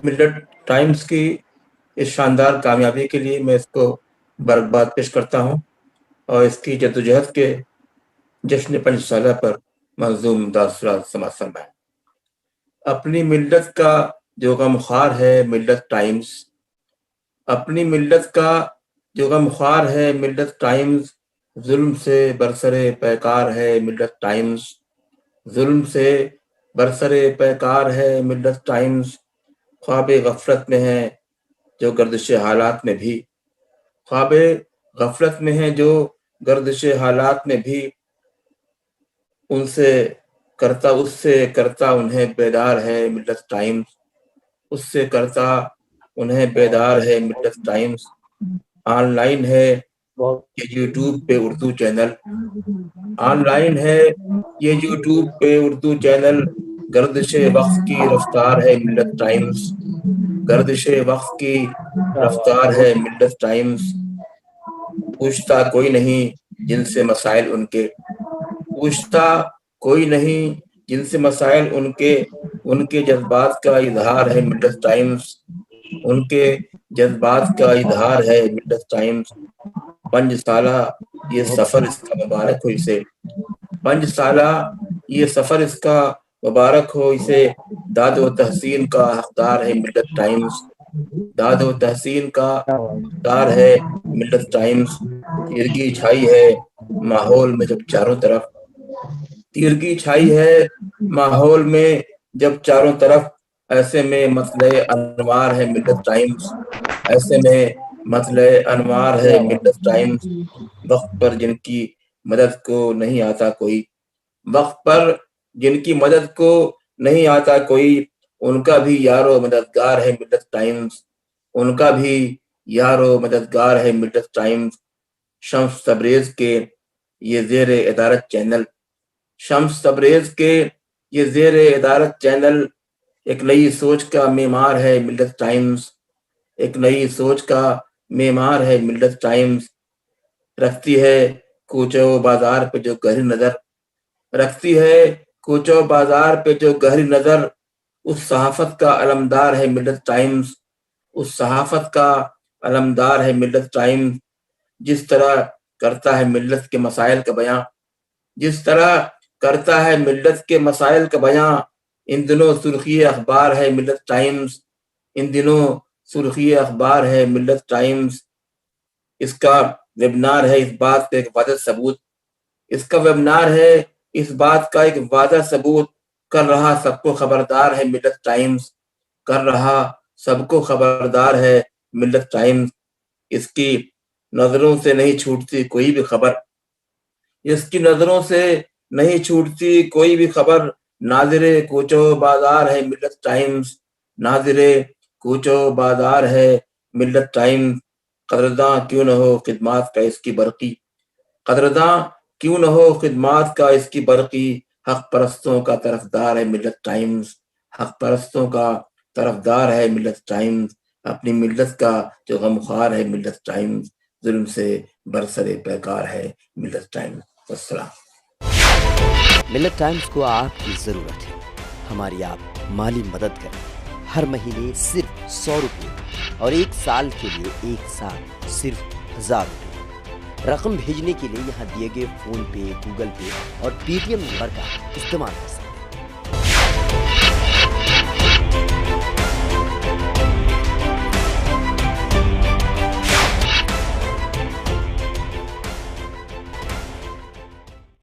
मिल्लत times की इस शानदार कामयाबी के लिए मैं इसको मुबारकबाद पेश करता हूँ और इसकी जद्दोजहद के जश्न 5 साल पर मंजूम दासरात समाज फरमाएं। अपनी मिल्लत का जो गमख्वार है मिल्लत टाइम्स, अपनी मिल्लत का जो गमख्वार है मिल्लत टाइम्स, जुल्म से बरसरे पैकार है मिल्लत टाइम्स, जुल्म से बरसरे पैकार है मिल्लत टाइम्स, ख्वाबे गफलत में है जो गर्दिश हालात में भी, ख्वाबे गफलत में है जो गर्दिश हालात में भी, उससे करता उन्हें बेदार है मिल्लत टाइम्स, उससे करता उन्हें बेदार है मिल्लत टाइम्स। ऑनलाइन है ये यूट्यूब पे उर्दू चैनल, ऑनलाइन है ये यूट्यूब पे उर्दू चैनल, गर्दिश वक्त की रफ्तार है मिल्लत टाइम्स, गर्दिश वक्त की रफ्तार है मिल्लत टाइम्स। पूछता कोई नहीं जिनसे मसाइल उनके, पूछता कोई नहीं जिनसे मसाइल उनके, उनके जज्बात का इजहार है मिल्लत टाइम्स, उनके जज्बात का इजहार है मिल्लत टाइम्स। 5 साला ये सफर इसका मुबारक हो इसे, 5 साला ये सफर इसका मुबारक हो इसे, दाद व तहसीन का हकदार है मिल्लत टाइम्स, दाद व तहसीन का हकदार है मिल्लत टाइम्स। तिरगी छाई है माहौल में जब चारों तरफ, तिरगी छाई है माहौल में जब चारों तरफ, ऐसे में मतले अनवार है मिल्लत टाइम्स, ऐसे में मतले अनवार है मिल्लत टाइम्स। वक्त पर जिनकी मदद को नहीं आता कोई, वक्त पर जिनकी मदद को नहीं आता कोई, उनका भी यारो मददगार है मिल्लत टाइम्स, उनका भी यारो मददगार है मिल्लत टाइम्स। शम्स तबरेज के ये जेर इदारत चैनल, शम्स तबरेज के ये जेर इदारत चैनल, एक नई सोच का मेमार है मिल्लत टाइम्स, एक नई सोच का मेमार है मिल्लत टाइम्स। रखती है कूचो बाजार पे जो गहरी नजर, रखती है कूचो बाजार पे जो गहरी नजर, उस सहाफत का अलमदार है मिल्लत टाइम्स, उस सहाफत का अलमदार है मिल्लत टाइम्स। जिस तरह करता है मिल्लत के मसाइल का बयां, जिस तरह करता है मिल्लत के मसाइल का बयां, इन दिनों सुर्खी अखबार है मिल्लत टाइम्स, इन दिनों सुर्खी अखबार है मिल्लत टाइम्स। इसका वेबनार है इस बात का एक वाज़ेह सबूत, इसका वेबनार है इस बात का एक वाज़ेह सबूत, कर रहा सबको खबरदार है मिल्लत टाइम्स, कर रहा सबको खबरदार है मिल्लत टाइम्स। इसकी नजरों से नहीं छूटती कोई भी खबर, इसकी नजरों से नहीं छूटती कोई भी खबर, नाज़िरे कूचो बाजार है मिल्लत टाइम्स, नाज़िरे कूचो बाजार है मिल्लत टाइम्स। कदरदां क्यों न हो खिदमात का इसकी बरकी, कदरदां क्यों न हो खिदमात का इसकी बरकी, हक परस्तों का तरफदार है मिल्लत टाइम्स, हक परस्तों का तरफदार है मिल्लत टाइम्स। अपनी मिल्लत का जो गमख्वार है मिल्लत टाइम्स, जुल्म से बरसरे पैकार है मिल्लत टाइम्स। अस्सलाम। मिल्लत टाइम्स को आपकी ज़रूरत है, हमारी आप माली मदद करें। हर महीने सिर्फ 100 रुपये और 1 साल के लिए एक साथ सिर्फ 1000 रुपये। रकम भेजने के लिए यहाँ दिए गए फ़ोन पे, गूगल पे और पेटीएम नंबर का इस्तेमाल कर सकते हैं।